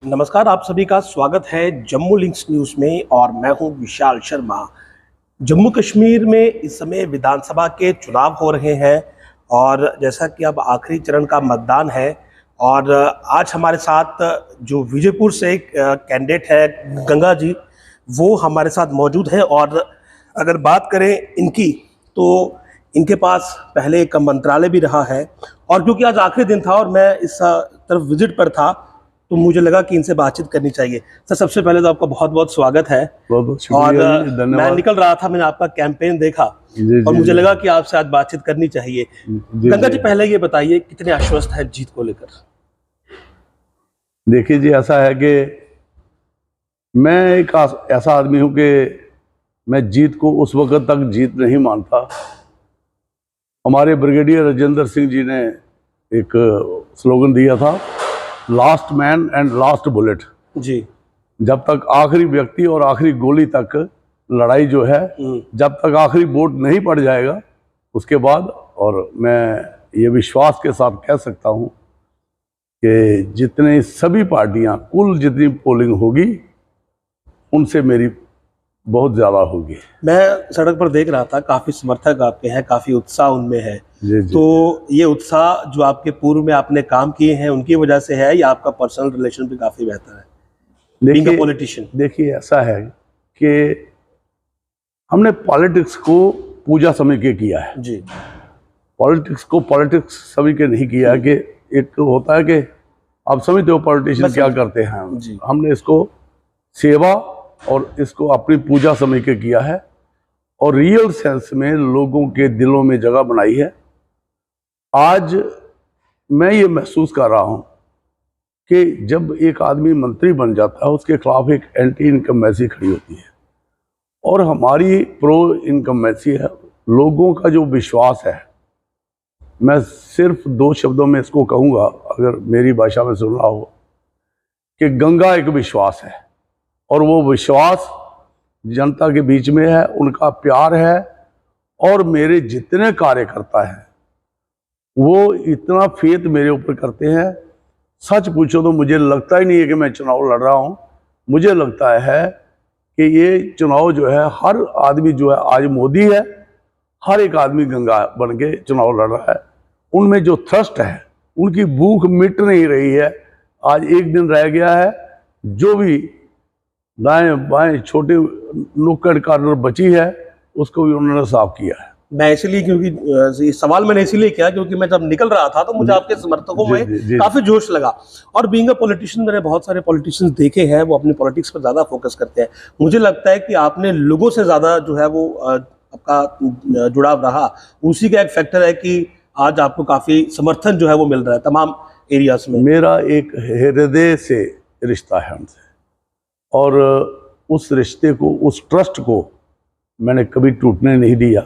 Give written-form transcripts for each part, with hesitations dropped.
नमस्कार, आप सभी का स्वागत है जम्मू लिंक्स न्यूज़ में और मैं हूं विशाल शर्मा। जम्मू कश्मीर में इस समय विधानसभा के चुनाव हो रहे हैं और जैसा कि अब आखिरी चरण का मतदान है और आज हमारे साथ जो विजयपुर से कैंडिडेट है गंगा जी, वो हमारे साथ मौजूद है। और अगर बात करें इनकी, तो इनके पास पहले एक मंत्रालय भी रहा है और क्योंकि आज आखिरी दिन था और मैं इस तरफ विजिट पर था, तो मुझे लगा कि इनसे बातचीत करनी चाहिए। सर, सबसे पहले तो आपका बहुत बहुत स्वागत है। बहुत बहुत और शुक्रिया जी, धन्यवाद। मैं निकल रहा था, मैंने आपका कैंपेन देखा और मुझे लगा कि आपसे आज बातचीत करनी चाहिए। गंगा जी, पहले ये बताइए कितने आश्वस्त है जीत को लेकर? देखिए जी, ऐसा है कि मैं एक ऐसा आदमी हूं कि मैं जीत को उस वक्त तक जीत नहीं मानता। हमारे ब्रिगेडियर राजेंद्र सिंह जी ने एक स्लोगन दिया था, last man and last bullet जी। जब तक आखिरी व्यक्ति और आखिरी गोली तक लड़ाई जो है, जब तक आखिरी वोट नहीं पड़ जाएगा उसके बाद। और मैं ये विश्वास के साथ कह सकता हूं कि जितने सभी पार्टियां, कुल जितनी पोलिंग होगी उनसे मेरी बहुत ज़्यादा होगी। मैं सड़क पर देख रहा था, काफ़ी समर्थक आपके हैं, काफ़ी उत्साह उनमें है। जी जी। तो ये उत्साह जो आपके पूर्व में आपने काम किए हैं उनकी वजह से है या आपका पर्सनल रिलेशन भी काफ़ी बेहतर है? देखिए पॉलिटिशियन, देखिए ऐसा है कि हमने पॉलिटिक्स को पूजा समझ के किया है जी। पॉलिटिक्स को पॉलिटिक्स समझ के नहीं किया कि एक होता है कि आप समझते हो पॉलिटिशियन क्या करते हैं जी। हमने इसको सेवा और इसको अपनी पूजा समझ के किया है और रियल सेंस में लोगों के दिलों में जगह बनाई है। आज मैं ये महसूस कर रहा हूं कि जब एक आदमी मंत्री बन जाता है उसके खिलाफ एक एंटी इनकम्बेंसी खड़ी होती है और हमारी प्रो इनकम्बेंसी है। लोगों का जो विश्वास है, मैं सिर्फ 2 शब्दों में इसको कहूँगा, अगर मेरी भाषा में सुन रहा हो, कि गंगा एक विश्वास है और वो विश्वास जनता के बीच में है, उनका प्यार है। और मेरे जितने कार्यकर्ता हैं वो इतना फेथ मेरे ऊपर करते हैं, सच पूछो तो मुझे लगता ही नहीं है कि मैं चुनाव लड़ रहा हूँ। मुझे लगता है कि ये चुनाव जो है, हर आदमी जो है, आज मोदी है, हर एक आदमी गंगा बन के चुनाव लड़ रहा है। उनमें जो थ्रस्ट है, उनकी भूख मिट नहीं रही है। आज एक दिन रह गया है, जो भी दाएं बाएं छोटे नुक्कड़ कार्नर बची है उसको भी उन्होंने साफ किया है। मैं इसलिए, क्योंकि ये सवाल मैंने इसीलिए किया क्योंकि मैं जब निकल रहा था तो मुझे आपके समर्थकों में काफी जोश लगा। और बीइंग अ पॉलिटिशियन, मैंने बहुत सारे पॉलिटिशियंस देखे हैं, वो अपनी पॉलिटिक्स पर ज्यादा फोकस करते हैं। मुझे लगता है कि आपने लोगों से ज्यादा जो है वो आपका जुड़ाव रहा, उसी का एक फैक्टर है कि आज आपको काफी समर्थन जो है वो मिल रहा है तमाम एरियाज में। मेरा एक हृदय से रिश्ता है उनसे और उस रिश्ते को, उस ट्रस्ट को मैंने कभी टूटने नहीं दिया।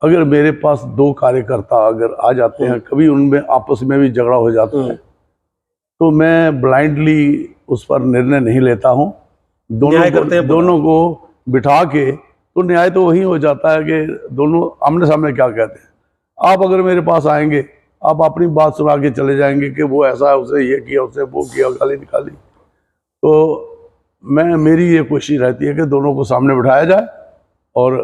अगर मेरे पास 2 कार्यकर्ता अगर आ जाते हैं, कभी उनमें आपस में भी झगड़ा हो जाता है, तो मैं ब्लाइंडली उस पर निर्णय नहीं लेता हूं। दोनों को बिठा के, तो न्याय तो वही हो जाता है कि दोनों आमने सामने क्या कहते हैं। आप अगर मेरे पास आएंगे, आप अपनी बात सुना के चले जाएंगे कि वो ऐसा है, उसे ये किया, उसे वो किया, गाली निकाली। तो मेरी ये कोशिश रहती है कि दोनों को सामने बिठाया जाए और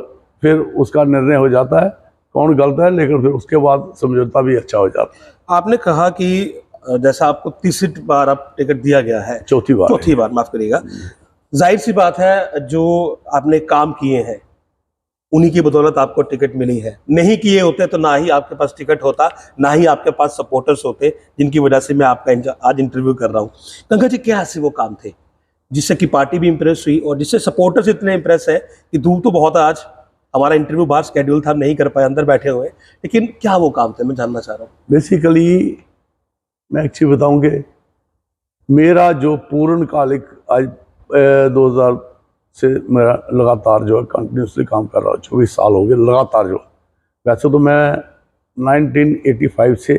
फिर उसका निर्णय हो जाता है कौन गलत है, लेकिन फिर उसके बाद समझौता भी अच्छा हो जाता है। आपने कहा कि जैसा आपको तीसरी बार आप टिकट दिया गया है, चौथी बार माफ करिएगा, जाहिर सी बात है जो आपने काम किए हैं उन्हीं की बदौलत आपको टिकट मिली है। नहीं किए होते तो ना ही आपके पास टिकट होता, ना ही आपके पास सपोर्टर्स होते, जिनकी वजह से मैं आपका आज इंटरव्यू कर रहा हूँ। गंगा जी, क्या ऐसे वो काम थे जिससे कि पार्टी भी इंप्रेस हुई और जिससे सपोर्टर्स इतने इंप्रेस है कि धूप तो बहुत, आज हमारा इंटरव्यू बाहर स्केड्यूल था, नहीं कर पाए, अंदर बैठे हुए, लेकिन क्या वो काम थे, मैं जानना चाह रहा हूँ। बेसिकली मैं एक चीज़ बताऊँ कि मेरा जो पूर्णकालिक आज 2000 से मेरा लगातार जो है कंटिन्यूसली काम कर रहा हूँ, 24 साल हो गए लगातार। जो वैसे तो मैं 1985 से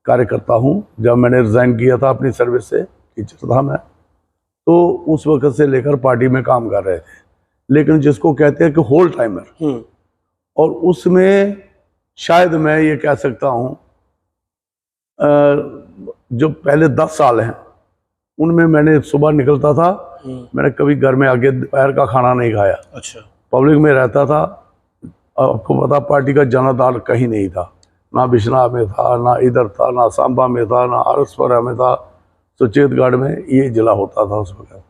कार्य करता हूँ। जब मैंने रिज़ाइन किया था अपनी सर्विस से, टीचर था मैं, तो उस वक्त से लेकर पार्टी में काम कर रहे थे। लेकिन जिसको कहते हैं कि होल टाइमर, और उसमें शायद मैं ये कह सकता हूँ जो पहले 10 साल हैं उनमें मैंने सुबह निकलता था, मैंने कभी घर में आके दोपहर का खाना नहीं खाया। अच्छा। पब्लिक में रहता था, आपको पता पार्टी का जनाधार कहीं नहीं था, ना बिश्नाह में था, ना इधर था, ना सांबा में था, ना आरसपुरा में था, सुचेतगढ़ में ये जिला होता था उस वक्त।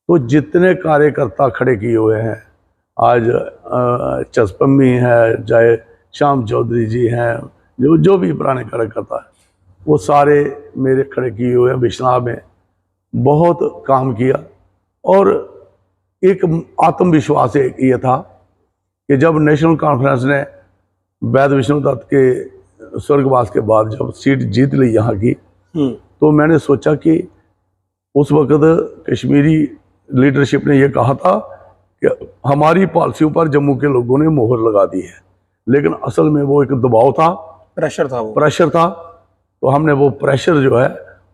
तो जितने कार्यकर्ता खड़े किए हुए हैं आज, चस्पम्मी है, चाहे श्याम चौधरी जी हैं, जो भी पुराने कार्यकर्ता है, वो सारे मेरे खड़े किए हुए हैं। बिश्नाह में बहुत काम किया और एक आत्मविश्वास ये था कि जब नेशनल कॉन्फ्रेंस ने वैद विष्णु दत्त के स्वर्गवास के बाद जब सीट जीत ली यहाँ की, तो मैंने सोचा कि उस वक्त कश्मीरी लीडरशिप ने यह कहा था कि हमारी पॉलिसियों पर जम्मू के लोगों ने मोहर लगा दी है, लेकिन असल में वो एक दबाव था, प्रेशर था। तो हमने वो प्रेशर जो है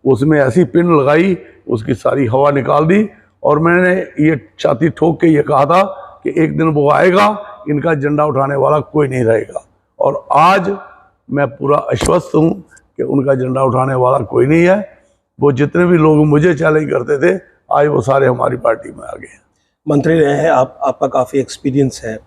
उसमें ऐसी पिन लगाई, उसकी सारी हवा निकाल दी और मैंने ये छाती ठोक के ये कहा था कि एक दिन वो आएगा, इनका झंडा उठाने वाला कोई नहीं रहेगा। और आज मैं पूरा आश्वस्त हूँ कि उनका झंडा उठाने वाला कोई नहीं है। वो जितने भी लोग मुझे चैलेंज करते थे, आज वो सारे हमारी पार्टी में आ गए। मंत्री रहे हैं आप, आपका काफ़ी एक्सपीरियंस है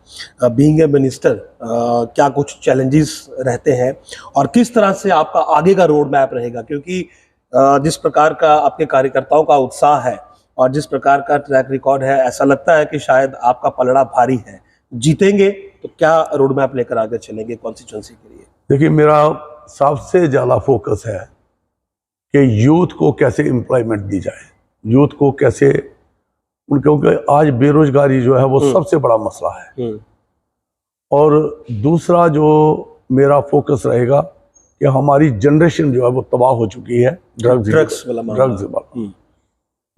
बीइंग ए मिनिस्टर, क्या कुछ चैलेंजेस रहते हैं और किस तरह से आपका आगे का रोड मैप रहेगा? क्योंकि जिस प्रकार का आपके कार्यकर्ताओं का उत्साह है और जिस प्रकार का ट्रैक रिकॉर्ड है, ऐसा लगता है कि शायद आपका पलड़ा भारी है। जीतेंगे तो क्या रोड मैप लेकर आगे चलेंगे कॉन्स्टिट्यूंसी के लिए? देखिए, मेरा सबसे ज़्यादा फोकस है कि यूथ को कैसे एम्प्लॉयमेंट दी जाए, यूथ को कैसे, क्योंकि आज बेरोजगारी जो है वो सबसे बड़ा मसला है। और दूसरा जो मेरा फोकस रहेगा कि हमारी जनरेशन जो है वो तबाह हो चुकी है ड्रग्स वाला।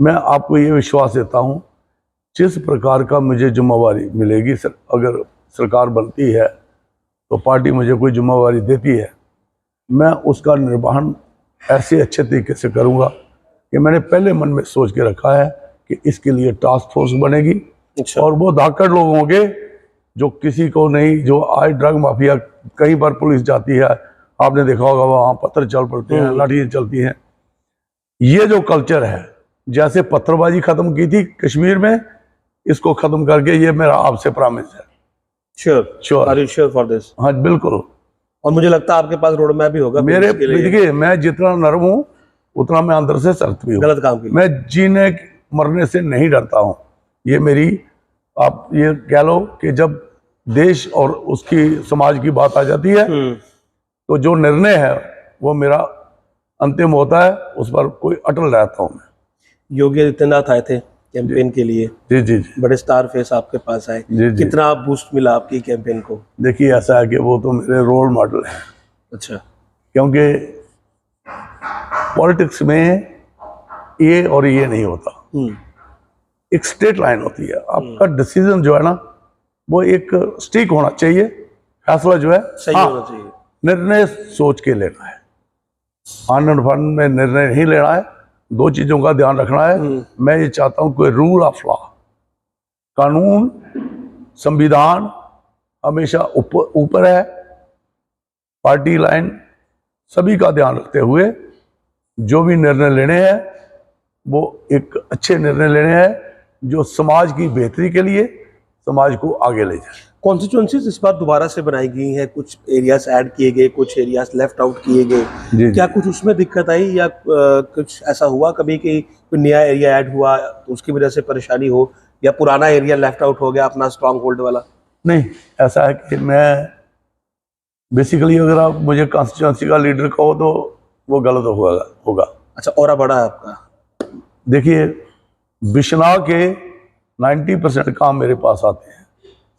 मैं आपको ये विश्वास देता हूँ, जिस प्रकार का मुझे जिम्मेवारी मिलेगी, अगर सरकार बनती है तो पार्टी मुझे कोई जिम्मेवारी देती है, मैं उसका निर्वहन ऐसे अच्छे तरीके से करूँगा कि मैंने पहले मन में सोच के रखा है कि इसके लिए टास्क फोर्स बनेगी। अच्छा। और वो धाकड़ लोग होंगे जो किसी को नहीं, जो आज ड्रग माफिया, कहीं पर पुलिस जाती है, आपने देखा होगा वहाँ पत्थर चल पड़ते हैं, लाठियाँ चलती हैं। ये जो कल्चर है, जैसे पत्थरबाजी खत्म की थी कश्मीर में, इसको खत्म करके, ये मेरा आपसे प्रॉमिस है। Sure, are you sure for this? हाँ बिल्कुल। और मुझे लगता है आपके पास रोड मैप भी होगा मेरे। देखिए, मैं जितना नर्म हूँ उतना मैं अंदर से सख्त भी हूँ। गलत काम के लिए मैं जीने मरने से नहीं डरता हूँ। ये मेरी, आप ये कह लो कि जब देश और उसकी समाज की बात आ जाती है तो जो निर्णय है वो मेरा अंतिम होता है, उस पर कोई अटल रहता हूँ मैं। योगी आदित्यनाथ आए थे कैंपेन के लिए, जी जी जी, बड़े स्टार फेस आपके पास आए, कितना बूस्ट मिला आपकी कैंपेन को? देखिए, ऐसा है कि वो तो मेरे रोल मॉडल हैं। अच्छा। क्योंकि पॉलिटिक्स में ये और ये नहीं होता, एक स्ट्रेट लाइन होती है। आपका डिसीजन जो है ना, वो एक स्टिक होना चाहिए, फैसला जो है सही होना चाहिए, निर्णय सोच के लेना है, आनंद फन में निर्णय नहीं लेना है। दो चीजों का ध्यान रखना है। मैं ये चाहता हूं कि रूल ऑफ लॉ, कानून, संविधान हमेशा ऊपर है, पार्टी लाइन, सभी का ध्यान रखते हुए जो भी निर्णय लेने हैं वो एक अच्छे निर्णय लेने हैं जो समाज की बेहतरी के लिए समाज को आगे ले जाए। कॉन्स्टिट्यूंसीज इस बार दोबारा से बनाई गई हैं, कुछ एरियाज ऐड किए गए, कुछ एरियाज लेफ्ट आउट किए गए। क्या कुछ उसमें दिक्कत आई या कुछ ऐसा हुआ कभी कि कोई नया एरिया ऐड हुआ तो उसकी वजह से परेशानी हो, या पुराना एरिया लेफ्ट आउट हो गया अपना स्ट्रॉन्ग होल्ड वाला? नहीं, ऐसा है कि मैं बेसिकली, अगर आप मुझे कॉन्स्टिट्यूंसी का लीडर कहो तो वो गलत होगा। अच्छा, और बड़ा है आपका? देखिए, बिश्नाह के 90% काम मेरे पास आते हैं,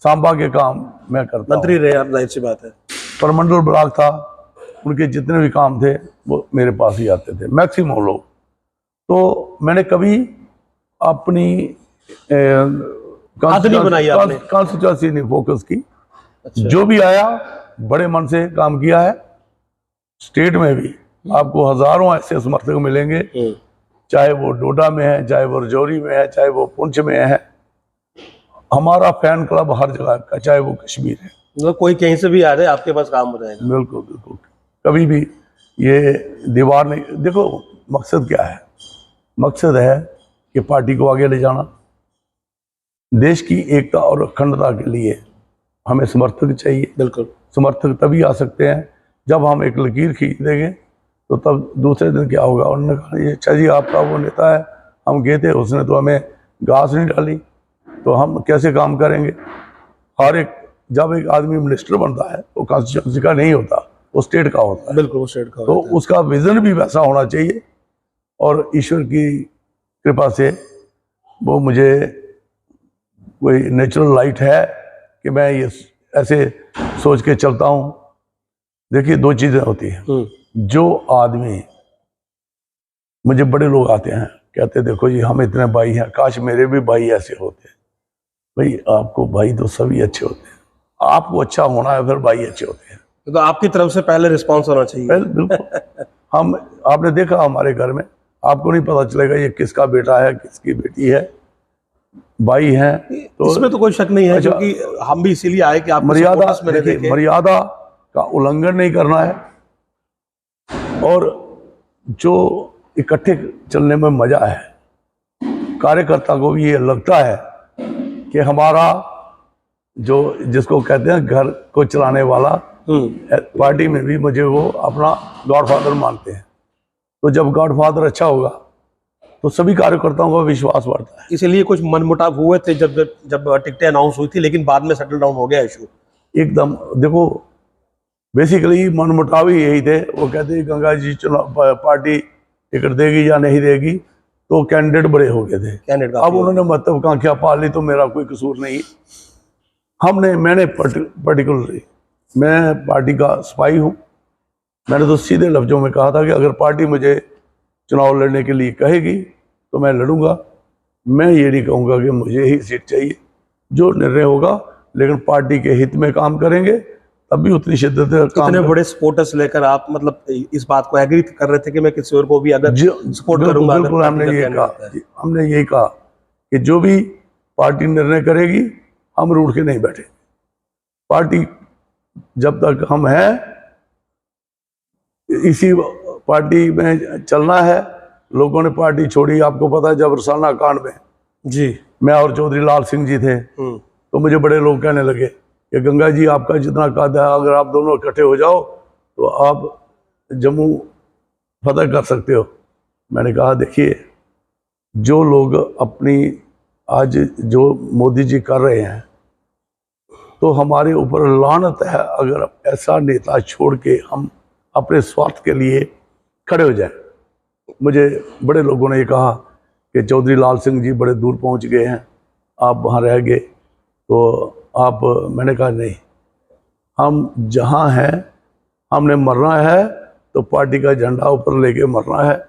सांबा के काम मैं करता हूं। मंत्री रहे आप, जाहिर सी बात है। परमंडल ब्लॉक था, उनके जितने भी काम थे वो मेरे पास ही आते थे, मैक्सिमम लोग। तो मैंने कभी अपनी कॉन्स्टिट्यूंसी नहीं फोकस की। अच्छा। जो भी आया बड़े मन से काम किया है। स्टेट में भी आपको हजारों ऐसे समर्थक मिलेंगे, चाहे वो डोडा में है, चाहे वो रजौरी में है, चाहे वो पुंछ में है। हमारा फैन क्लब हर जगह का, चाहे वो कश्मीर है। मतलब कोई कहीं से भी आ जाए आपके पास काम हो जाएगा। बिल्कुल बिल्कुल, कभी भी ये दीवार नहीं। देखो, मकसद क्या है, मकसद है कि पार्टी को आगे ले जाना। देश की एकता और अखंडता के लिए हमें समर्थक चाहिए। बिल्कुल। समर्थक तभी आ सकते हैं जब हम एक लकीर खींच देंगे, तो तब दूसरे दिन क्या होगा? उन्होंने कहा ये अच्छा जी आपका वो नेता है, हम गए थे, उसने तो हमें घास नहीं डाली, तो हम कैसे काम करेंगे? हर एक जब एक आदमी मिनिस्टर बनता है वो कॉन्स्टिट्यूंसी का नहीं होता, वो स्टेट का होता है। बिल्कुल, वो स्टेट का तो होता है। उसका विजन भी वैसा होना चाहिए, और ईश्वर की कृपा से वो मुझे कोई नेचुरल लाइट है कि मैं ये ऐसे सोच के चलता हूँ। देखिए, दो चीज़ें होती हैं। जो आदमी, मुझे बड़े लोग आते हैं कहते देखो जी हम इतने भाई हैं, काश मेरे भी भाई ऐसे होते। भाई आपको भाई तो सभी अच्छे होते हैं, आपको अच्छा होना है, फिर भाई अच्छे होते हैं। तो आपकी तरफ से पहले रिस्पांस होना चाहिए। बिल्कुल। हम, आपने देखा हमारे घर में, आपको नहीं पता चलेगा ये किसका बेटा है किसकी बेटी है, भाई हैं। तो इसमें तो कोई शक नहीं है, अच्छा, क्योंकि हम भी इसीलिए आए कि आपको मर्यादा, supporters मैंने देखिए, देखे। मर्यादा का उल्लंघन नहीं करना है, और जो इकट्ठे चलने में मजा है, कार्यकर्ता को भी ये लगता है कि हमारा जो जिसको कहते हैं घर को चलाने वाला, पार्टी में भी मुझे वो अपना गॉडफादर मानते हैं। तो जब गॉडफादर अच्छा होगा तो सभी कार्यकर्ताओं का विश्वास बढ़ता है। इसीलिए कुछ मनमुटाव हुए थे जब जब टिकटें अनाउंस हुई थी, लेकिन बाद में सेटल डाउन हो गया इशू। एकदम, देखो बेसिकली मनमुटाव ही यही थे। वो कहते गंगा जी चुनाव पार्टी टिकट देगी या नहीं देगी, तो कैंडिडेट बड़े हो गए थे। अब उन्होंने महत्वाकांक्षा पाल ली, तो मेरा कोई कसूर नहीं। मैंने पर्टिकुलरली, मैं पार्टी का सिपाही हूँ। मैंने तो सीधे लफ्जों में कहा था कि अगर पार्टी मुझे चुनाव लड़ने के लिए कहेगी तो मैं लड़ूंगा। मैं ये नहीं कहूँगा कि मुझे ही सीट चाहिए, जो निर्णय होगा, लेकिन पार्टी के हित में काम करेंगे, तब भी उतनी शिद्दत से काम। इतने बड़े सपोर्टर्स लेकर आप मतलब इस बात को एग्री कर रहे थे कि मैं किसी और को भी अगर सपोर्ट करूंगा। बिल्कुल, हमने यही कहा कि जो भी पार्टी निर्णय करेगी हम रूठ के नहीं बैठे। पार्टी जब तक हम हैं, इसी पार्टी में चलना है। लोगों ने पार्टी छोड़ी, आपको पता है, जब रसाना कांड में जी मैं और चौधरी लाल सिंह जी थे, तो मुझे बड़े लोग कहने लगे कि गंगा जी आपका जितना कद है, अगर आप दोनों इकट्ठे हो जाओ तो आप जम्मू फतह कर सकते हो। मैंने कहा देखिए, जो लोग अपनी आज जो मोदी जी कर रहे हैं, तो हमारे ऊपर लानत है अगर ऐसा नेता छोड़ के हम अपने स्वार्थ के लिए खड़े हो जाए। मुझे बड़े लोगों ने ये कहा कि चौधरी लाल सिंह जी बड़े दूर पहुंच गए हैं, आप वहाँ रह गए तो आप, मैंने कहा नहीं, हम जहाँ हैं, हमने मरना है तो पार्टी का झंडा ऊपर लेके मरना है,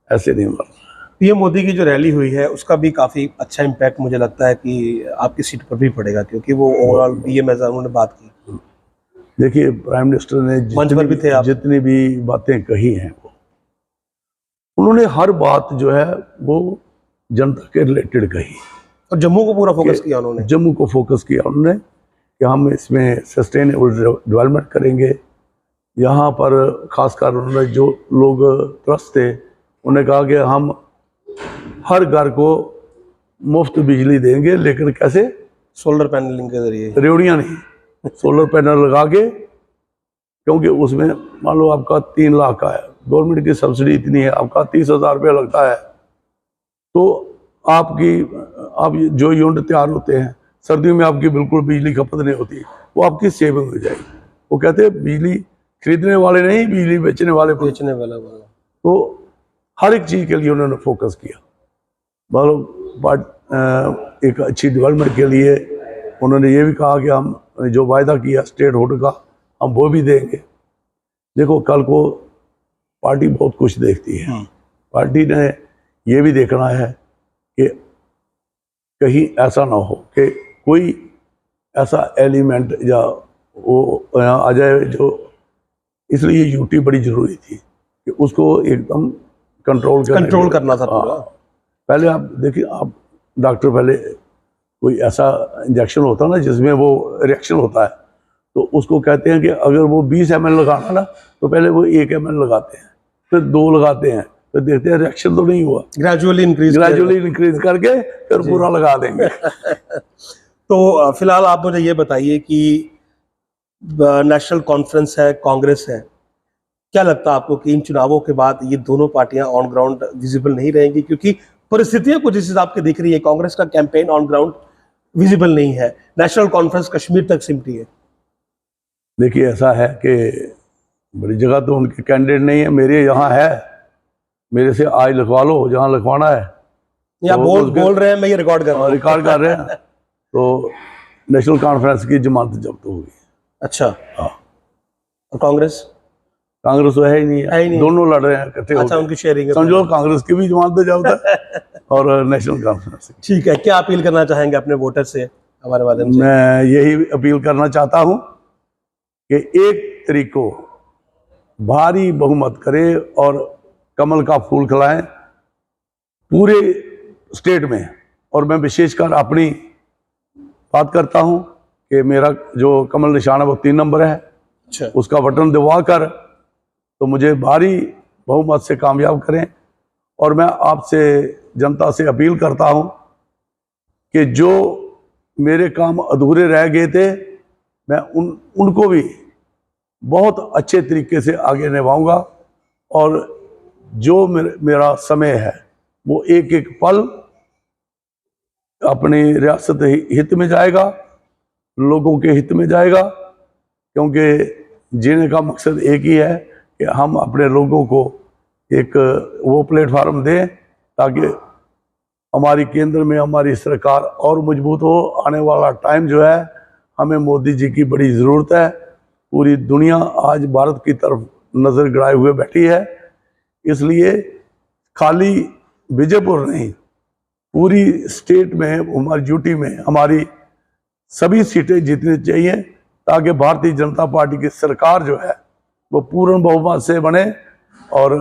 ऐसे नहीं मरना। पीएम मोदी की जो रैली हुई है उसका भी काफी अच्छा इम्पैक्ट मुझे लगता है कि आपकी सीट पर भी पड़ेगा, क्योंकि वो ओवरऑल पीएम ऐसा उन्होंने बात की। देखिए, प्राइम मिनिस्टर ने मंच पर भी थे आप। जितनी भी बातें कही हैं, उन्होंने हर बात जो है वो जनता के रिलेटेड कही, और जम्मू को पूरा फोकस किया उन्होंने। जम्मू को फोकस किया उन्होंने कि हम इसमें सस्टेनेबल डेवलपमेंट करेंगे। यहाँ पर खासकर उन्होंने जो लोग त्रस्त थे, उन्होंने कहा कि हम हर घर को मुफ्त बिजली देंगे, लेकिन कैसे? सोलर पैनलिंग के जरिए, रेवड़ियाँ नहीं, सोलर पैनल लगा के। क्योंकि उसमें मान लो आपका 3 लाख का है, गवर्नमेंट की सब्सिडी इतनी है, आपका 30,000 रुपया लगता है, तो आप जो यूनिट तैयार होते हैं, सर्दियों में आपकी बिल्कुल बिजली खपत नहीं होती, वो आपकी सेविंग हो जाएगी। वो कहते हैं बिजली खरीदने वाले नहीं, बिजली बेचने वाला। तो हर एक चीज़ के लिए उन्होंने फोकस किया। मतलब एक अच्छी डेवलपमेंट के लिए उन्होंने ये भी कहा कि हम जो वायदा किया स्टेट हुड का, हम वो भी देंगे। देखो, कल को पार्टी बहुत कुछ देखती है। पार्टी ने ये भी देखना है कि कहीं ऐसा ना हो कि कोई ऐसा एलिमेंट या वो आ जाए जो, इसलिए यूटी बड़ी ज़रूरी थी कि उसको एकदम कंट्रोल करना था पूरा। पहले आप देखिए, आप डॉक्टर पहले कोई ऐसा इंजेक्शन होता है ना जिसमें वो रिएक्शन होता है, तो उसको कहते हैं कि अगर वो 20 ml लगाना ना, तो पहले वो 1 ml लगाते हैं, फिर 2 लगाते हैं, फिर देखते हैं रिएक्शन तो नहीं हुआ, ग्रेजुअली इंक्रीज करके फिर पूरा लगा देंगे। तो फिलहाल आप मुझे ये बताइए कि नेशनल कॉन्फ्रेंस है, कांग्रेस है, क्या लगता है आपको कि इन चुनावों के बाद ये दोनों पार्टियां ऑन ग्राउंड विजिबल नहीं रहेंगी? क्योंकि परिस्थितियां कुछ इस हिसाब की दिख रही है, कांग्रेस का कैंपेन ऑन ग्राउंड विजिबल नहीं है, नेशनल कॉन्फ्रेंस कश्मीर तक सिमटी है। देखिए ऐसा है कि बड़ी जगह तो उनके कैंडिडेट नहीं है, मेरे यहाँ है, मेरे से आज लिखवा लो जहाँ लिखवाना है। या तो बोल रहे हैं, मैं ये रिकॉर्ड कर रहा हूँ। रिकॉर्ड कर रहे हैं। तो नेशनल कॉन्फ्रेंस की जमानत जब्त होगी। अच्छा, हाँ। और कांग्रेस तो है ही नहीं, दोनों लड़ रहे हैं इकट्ठे। अच्छा, उनकी शेयरिंग है। समझो कांग्रेस की भी जमानत जब्त है और नेशनल कॉन्फ्रेंस की। ठीक है, क्या अपील करना चाहेंगे अपने वोटर से हमारे माध्यम से? मैं यही अपील करना चाहता हूं कि 1 तारीख को भारी बहुमत करें और कमल का फूल खिलाएं पूरे स्टेट में। और मैं विशेषकर अपनी बात करता हूं कि मेरा जो कमल निशान है वो 3 नंबर है। अच्छा, उसका बटन दबा कर तो मुझे भारी बहुमत से कामयाब करें। और मैं आपसे, जनता से अपील करता हूं कि जो मेरे काम अधूरे रह गए थे, मैं उनको भी बहुत अच्छे तरीके से आगे निभाऊंगा। और जो मेरा समय है वो एक एक पल अपनी रियासत हित में जाएगा, लोगों के हित में जाएगा। क्योंकि जीने का मकसद एक ही है कि हम अपने लोगों को एक वो प्लेटफार्म दें ताकि हमारी केंद्र में हमारी सरकार और मजबूत हो। आने वाला टाइम जो है, हमें मोदी जी की बड़ी ज़रूरत है। पूरी दुनिया आज भारत की तरफ नज़र गड़ाए हुए बैठी है, इसलिए खाली विजयपुर नहीं, पूरी स्टेट में, हमारी यूटी में हमारी सभी सीटें जीतनी चाहिए ताकि भारतीय जनता पार्टी की सरकार जो है वो पूर्ण बहुमत से बने और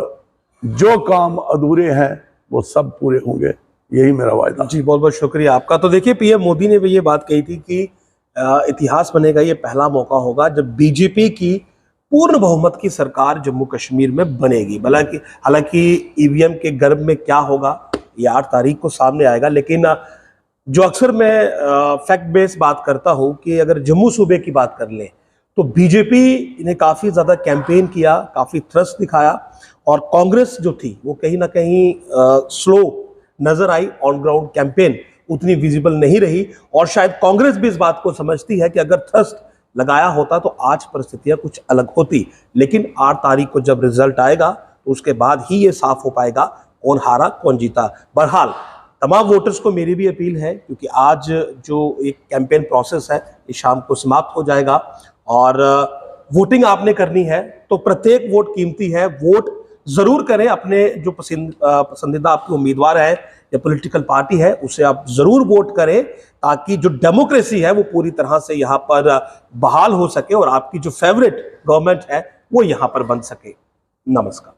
जो काम अधूरे हैं वो सब पूरे होंगे। यही मेरा वायदा। जी, बहुत बहुत शुक्रिया आपका। तो देखिए, पीएम मोदी ने भी ये बात कही थी कि इतिहास बनेगा, ये पहला मौका होगा जब बीजेपी की पूर्ण बहुमत की सरकार जम्मू कश्मीर में बनेगी। हालांकि ईवीएम के गर्भ में क्या होगा ये 8 तारीख को सामने आएगा, लेकिन जो अक्सर मैं फैक्ट बेस्ड बात करता हूं कि अगर जम्मू सूबे की बात कर लें तो बीजेपी ने काफ़ी ज़्यादा कैंपेन किया, काफ़ी थ्रस्ट दिखाया, और कांग्रेस जो थी वो कहीं ना कहीं स्लो नजर आई। ऑन ग्राउंड कैंपेन उतनी विजिबल नहीं रही, और शायद कांग्रेस भी इस बात को समझती है कि अगर थ्रस्ट लगाया होता तो आज परिस्थितियां कुछ अलग होती। लेकिन 8 तारीख को जब रिजल्ट आएगा तो उसके बाद ही ये साफ हो पाएगा कौन हारा कौन जीता। बहरहाल तमाम वोटर्स को मेरी भी अपील है, क्योंकि आज जो एक कैंपेन प्रोसेस है ये शाम को समाप्त हो जाएगा, और वोटिंग आपने करनी है तो प्रत्येक वोट कीमती है। वोट जरूर करें, अपने जो पसंदीदा आपके उम्मीदवार है या पॉलिटिकल पार्टी है उसे आप जरूर वोट करें, ताकि जो डेमोक्रेसी है वो पूरी तरह से यहाँ पर बहाल हो सके और आपकी जो फेवरेट गवर्नमेंट है वो यहाँ पर बन सके। नमस्कार।